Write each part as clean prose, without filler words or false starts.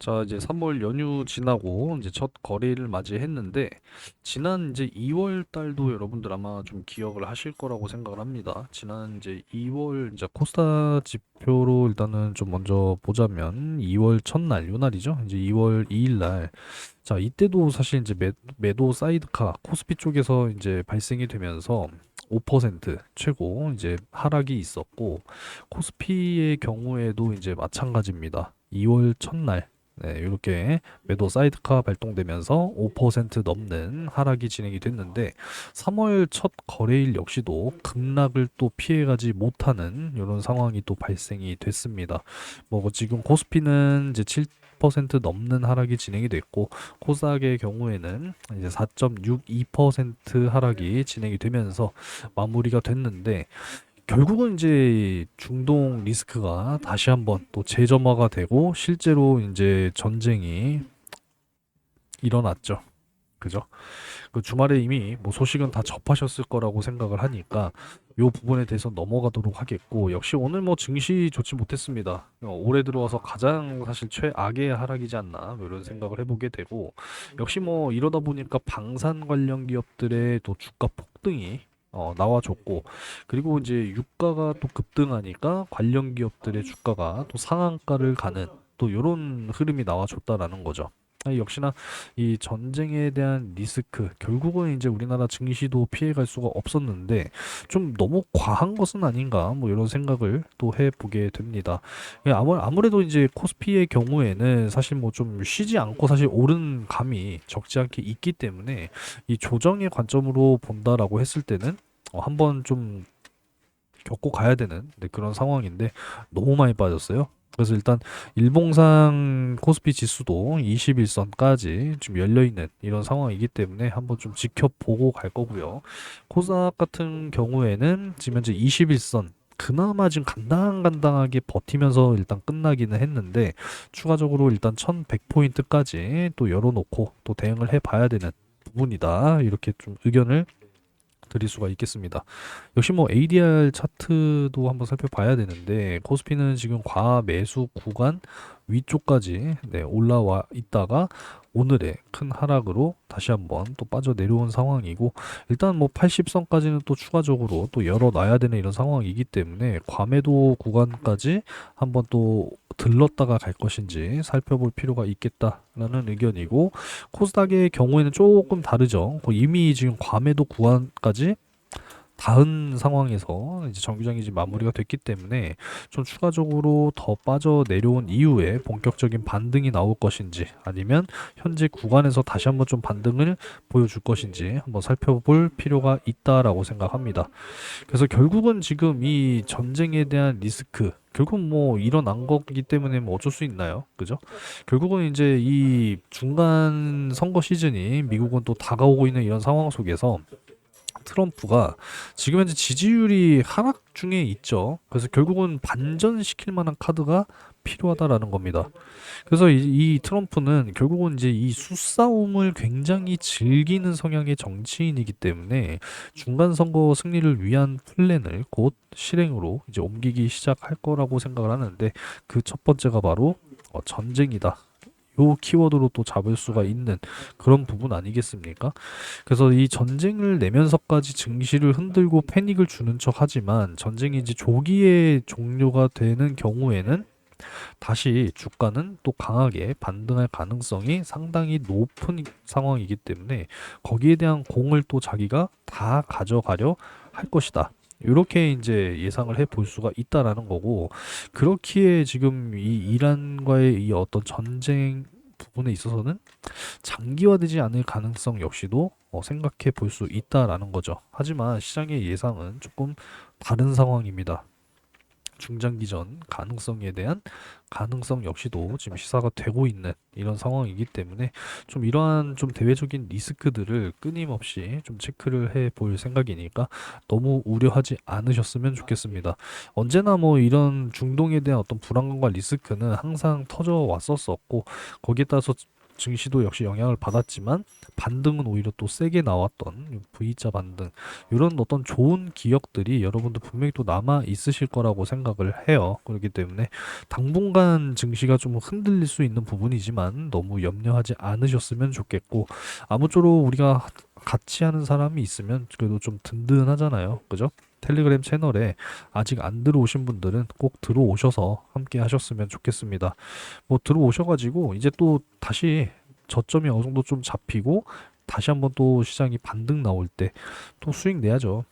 자, 이제 3월 연휴 지나고 이제 첫 거래일을 맞이했는데, 지난 이제 2월 달도 여러분들 아마 좀 기억을 하실 거라고 생각을 합니다. 지난 이제 2월 이제 코스타 지표로 일단은 좀 먼저 보자면 2월 첫날, 요 날이죠. 이제 2월 2일 날. 자, 이때도 사실 이제 매도 사이드카 코스피 쪽에서 이제 발생이 되면서 5% 최고 이제 하락이 있었고, 코스피의 경우에도 이제 마찬가지입니다. 2월 첫날 네, 이렇게 매도 사이드카 발동되면서 5% 넘는 하락이 진행이 됐는데 3월 첫 거래일 역시도 급락을 또 피해가지 못하는 이런 상황이 또 발생이 됐습니다. 뭐 지금 코스피는 이제 7% 넘는 하락이 진행이 됐고 코스닥의 경우에는 이제 4.62% 하락이 진행이 되면서 마무리가 됐는데 결국은 이제 중동 리스크가 다시 한번 또 재점화가 되고 실제로 이제 전쟁이 일어났죠. 그죠? 그 주말에 이미 뭐 소식은 다 접하셨을 거라고 생각을 하니까 요 부분에 대해서 넘어가도록 하겠고 역시 오늘 뭐 증시 좋지 못했습니다. 올해 들어와서 가장 사실 최악의 하락이지 않나 뭐 이런 생각을 해보게 되고 역시 뭐 이러다 보니까 방산 관련 기업들의 또 주가 폭등이 나와줬고 그리고 이제 유가가 또 급등하니까 관련 기업들의 주가가 또 상한가를 가는 또 이런 흐름이 나와줬다라는 거죠. 역시나 이 전쟁에 대한 리스크, 결국은 이제 우리나라 증시도 피해갈 수가 없었는데 좀 너무 과한 것은 아닌가 뭐 이런 생각을 또 해보게 됩니다. 아무래도 이제 코스피의 경우에는 사실 뭐 좀 쉬지 않고 사실 오른 감이 적지 않게 있기 때문에 이 조정의 관점으로 본다라고 했을 때는 한번 좀 겪고 가야 되는 그런 상황인데 너무 많이 빠졌어요. 그래서 일단 일봉상 코스피 지수도 21선까지 좀 열려 있는 이런 상황이기 때문에 한번 좀 지켜보고 갈 거고요. 코스닥 같은 경우에는 지금 현재 21선 그나마 지금 간당간당하게 버티면서 일단 끝나기는 했는데 추가적으로 일단 1100포인트까지 또 열어놓고 또 대응을 해봐야 되는 부분이다. 이렇게 좀 의견을 드릴 수가 있겠습니다. 역시 뭐 ADR 차트도 한번 살펴봐야 되는데 코스피는 지금 과매수 구간 위쪽까지 올라와 있다가 오늘의 큰 하락으로 다시 한번 또 빠져 내려온 상황이고 일단 뭐 80선까지는 또 추가적으로 또 열어놔야 되는 이런 상황이기 때문에 과매도 구간까지 한번 또 들렀다가 갈 것인지 살펴볼 필요가 있겠다라는 의견이고 코스닥의 경우에는 조금 다르죠. 이미 지금 과매도 구간까지 닿은 상황에서 이제 정규장이 이제 마무리가 됐기 때문에 좀 추가적으로 더 빠져 내려온 이후에 본격적인 반등이 나올 것인지 아니면 현재 구간에서 다시 한번 좀 반등을 보여줄 것인지 한번 살펴볼 필요가 있다라고 생각합니다. 그래서 결국은 지금 이 전쟁에 대한 리스크 결국 뭐 일어난 거기 때문에 뭐 어쩔 수 있나요? 그죠? 결국은 이제 이 중간 선거 시즌이 미국은 또 다가오고 있는 이런 상황 속에서 트럼프가 지금 현재 지지율이 하락 중에 있죠. 그래서 결국은 반전시킬 만한 카드가 필요하다라는 겁니다. 그래서 이 트럼프는 결국은 이제 이 수싸움을 굉장히 즐기는 성향의 정치인이기 때문에 중간 선거 승리를 위한 플랜을 곧 실행으로 이제 옮기기 시작할 거라고 생각을 하는데 그 첫 번째가 바로 전쟁이다. 요 키워드로 또 잡을 수가 있는 그런 부분 아니겠습니까? 그래서 이 전쟁을 내면서까지 증시를 흔들고 패닉을 주는 척 하지만 전쟁이 이제 조기에 종료가 되는 경우에는 다시 주가는 또 강하게 반등할 가능성이 상당히 높은 상황이기 때문에 거기에 대한 공을 또 자기가 다 가져가려 할 것이다. 이렇게 이제 예상을 해 볼 수가 있다라는 거고 그렇기에 지금 이 이란과의 이 어떤 전쟁 부분에 있어서는 장기화되지 않을 가능성 역시도 생각해 볼 수 있다라는 거죠. 하지만 시장의 예상은 조금 다른 상황입니다. 중장기전 가능성에 대한 가능성 역시도 지금 시사가 되고 있는 이런 상황이기 때문에 좀 이러한 좀 대외적인 리스크들을 끊임없이 좀 체크를 해 볼 생각이니까 너무 우려하지 않으셨으면 좋겠습니다. 언제나 뭐 이런 중동에 대한 어떤 불안감과 리스크는 항상 터져 왔었었고 거기에 따라서 증시도 역시 영향을 받았지만 반등은 오히려 또 세게 나왔던 V자 반등 이런 어떤 좋은 기억들이 여러분들 분명히 또 남아 있으실 거라고 생각을 해요. 그렇기 때문에 당분간 증시가 좀 흔들릴 수 있는 부분이지만 너무 염려하지 않으셨으면 좋겠고 아무쪼록 우리가 같이 하는 사람이 있으면 그래도 좀 든든하잖아요. 그죠? 텔레그램 채널에 아직 안 들어오신 분들은 꼭 들어오셔서 함께 하셨으면 좋겠습니다. 뭐 들어오셔가지고 이제 또 다시 저점이 어느 정도 좀 잡히고 다시 한번 또 시장이 반등 나올 때 또 수익 내야죠.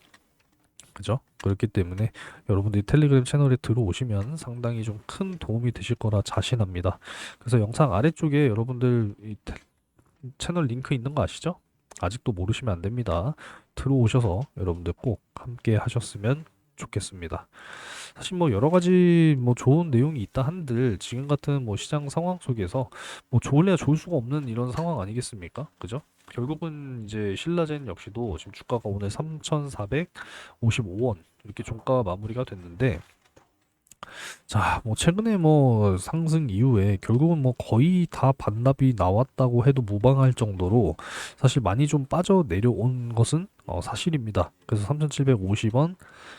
그죠? 그렇기 때문에 여러분들이 텔레그램 채널에 들어오시면 상당히 좀 큰 도움이 되실 거라 자신합니다. 그래서 영상 아래쪽에 여러분들 채널 링크 있는 거 아시죠? 아직도 모르시면 안 됩니다. 들어오셔서 여러분들 꼭 함께 하셨으면 좋겠습니다. 사실 뭐 여러 가지 뭐 좋은 내용이 있다 한들 지금 같은 뭐 시장 상황 속에서 뭐 좋을래야 좋을 수가 없는 이런 상황 아니겠습니까? 그죠? 결국은 이제 신라젠 역시도 지금 주가가 오늘 3,455원 이렇게 종가 마무리가 됐는데 자, 뭐 최근에 뭐 상승 이후에 결국은 뭐 거의 다 반납이 나왔다고 해도 무방할 정도로 사실 많이 좀 빠져 내려온 것은 사실입니다. 그래서 3,750원,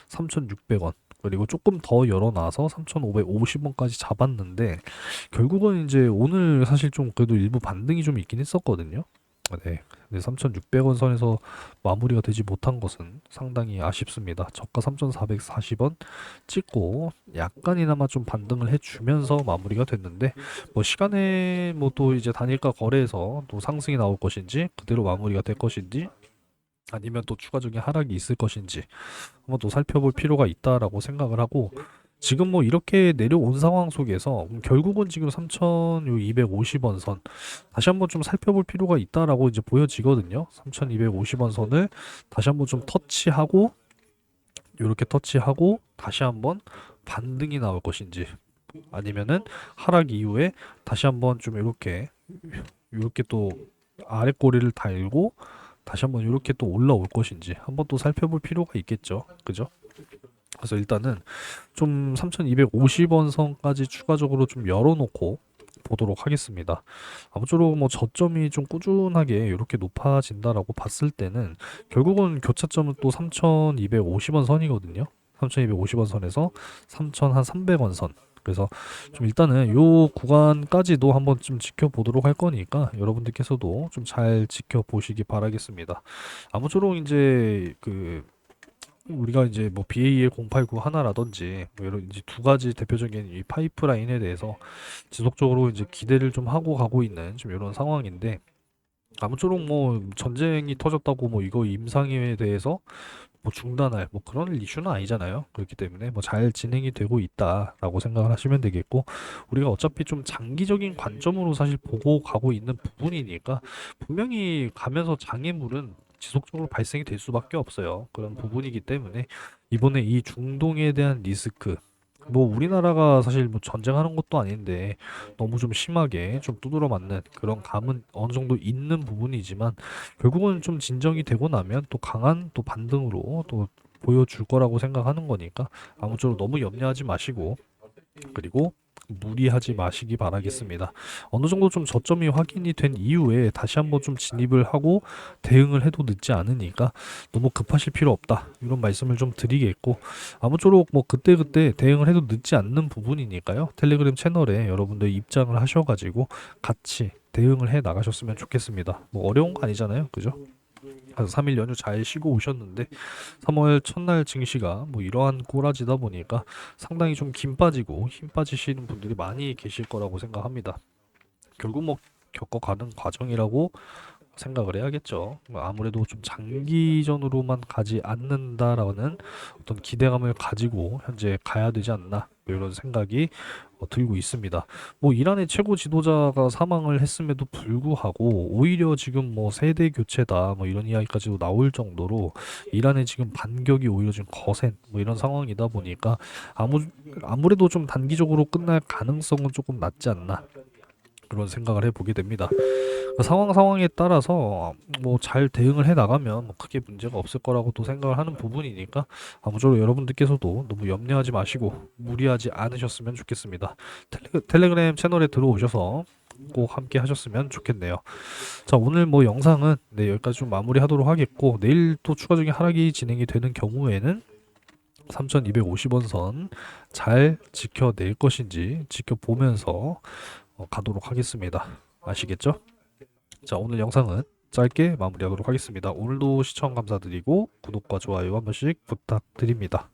3,600원 그리고 조금 더 열어놔서 3,550원까지 잡았는데 결국은 이제 오늘 사실 좀 그래도 일부 반등이 좀 있긴 했었거든요. 네. 근데 3,600원 선에서 마무리가 되지 못한 것은 상당히 아쉽습니다. 저가 3,440원 찍고 약간이나마 좀 반등을 해주면서 마무리가 됐는데 뭐 시간에 뭐 또 이제 단일가 거래에서 또 상승이 나올 것인지 그대로 마무리가 될 것인지 아니면 또 추가적인 하락이 있을 것인지 한번 또 살펴볼 필요가 있다라고 생각을 하고 지금 뭐 이렇게 내려온 상황 속에서 결국은 지금 3,250원 선 다시 한번 좀 살펴볼 필요가 있다라고 이제 보여지거든요. 3,250원 선을 다시 한번 좀 터치하고 이렇게 터치하고 다시 한번 반등이 나올 것인지 아니면은 하락 이후에 다시 한번 좀 이렇게 또 아래 꼬리를 달고 다시 한번 이렇게 또 올라올 것인지 한번 또 살펴볼 필요가 있겠죠. 그죠? 그래서 일단은 좀 3,250원 선까지 추가적으로 좀 열어놓고 보도록 하겠습니다. 아무쪼록 뭐 저점이 좀 꾸준하게 이렇게 높아진다라고 봤을 때는 결국은 교차점은 또 3,250원 선이거든요. 3,250원 선에서 3,300원 선. 그래서 좀 일단은 요 구간까지도 한번 좀 지켜보도록 할 거니까 여러분들께서도 좀 잘 지켜보시기 바라겠습니다. 아무쪼록 이제 우리가 이제 뭐 BAL 089 하나라든지 뭐 이런 이제 두 가지 대표적인 이 파이프라인에 대해서 지속적으로 이제 기대를 좀 하고 가고 있는 좀 이런 상황인데 아무쪼록 뭐 전쟁이 터졌다고 뭐 이거 임상에 대해서 뭐 중단할 뭐 그런 이슈는 아니잖아요. 그렇기 때문에 뭐 잘 진행이 되고 있다라고 생각을 하시면 되겠고 우리가 어차피 좀 장기적인 관점으로 사실 보고 가고 있는 부분이니까 분명히 가면서 장애물은 지속적으로 발생이 될 수밖에 없어요. 그런 부분이기 때문에 이번에 이 중동에 대한 리스크 뭐 우리나라가 사실 뭐 전쟁하는 것도 아닌데 너무 좀 심하게 좀 두드러 맞는 그런 감은 어느 정도 있는 부분이지만 결국은 좀 진정이 되고 나면 또 강한 또 반등으로 또 보여줄 거라고 생각하는 거니까 아무쪼록 너무 염려하지 마시고 그리고 무리하지 마시기 바라겠습니다. 어느 정도 좀 저점이 확인이 된 이후에 다시 한번 좀 진입을 하고 대응을 해도 늦지 않으니까 너무 급하실 필요 없다. 이런 말씀을 좀 드리겠고 아무쪼록 뭐 그때그때 대응을 해도 늦지 않는 부분이니까요. 텔레그램 채널에 여러분들 입장을 하셔가지고 같이 대응을 해 나가셨으면 좋겠습니다. 뭐 어려운 거 아니잖아요. 그죠? 그래서 3일 연휴 잘 쉬고 오셨는데 3월 첫날 증시가 뭐 이러한 꼬라지다 보니까 상당히 좀 힘 빠지고 힘 빠지시는 분들이 많이 계실 거라고 생각합니다. 결국 뭐 겪어가는 과정이라고 생각을 해야겠죠. 아무래도 좀 장기전으로만 가지 않는다라는 어떤 기대감을 가지고 현재 가야 되지 않나 뭐 이런 생각이 들고 있습니다. 뭐 이란의 최고 지도자가 사망을 했음에도 불구하고 오히려 지금 뭐 세대 교체다 뭐 이런 이야기까지도 나올 정도로 이란의 지금 반격이 오히려 좀 거센 뭐 이런 상황이다 보니까 아무래도 좀 단기적으로 끝날 가능성은 조금 낮지 않나 그런 생각을 해보게 됩니다. 상황에 따라서 뭐 잘 대응을 해 나가면 뭐 크게 문제가 없을 거라고 또 생각을 하는 부분이니까 아무쪼록 여러분들께서도 너무 염려하지 마시고 무리하지 않으셨으면 좋겠습니다. 텔레그램 채널에 들어오셔서 꼭 함께 하셨으면 좋겠네요. 자, 오늘 뭐 영상은 네, 여기까지 좀 마무리하도록 하겠고, 내일 또 추가적인 하락이 진행이 되는 경우에는 3250원 선 잘 지켜낼 것인지 지켜보면서 가도록 하겠습니다. 아시겠죠? 자, 오늘 영상은 짧게 마무리하도록 하겠습니다. 오늘도 시청 감사드리고 구독과 좋아요 한 번씩 부탁드립니다.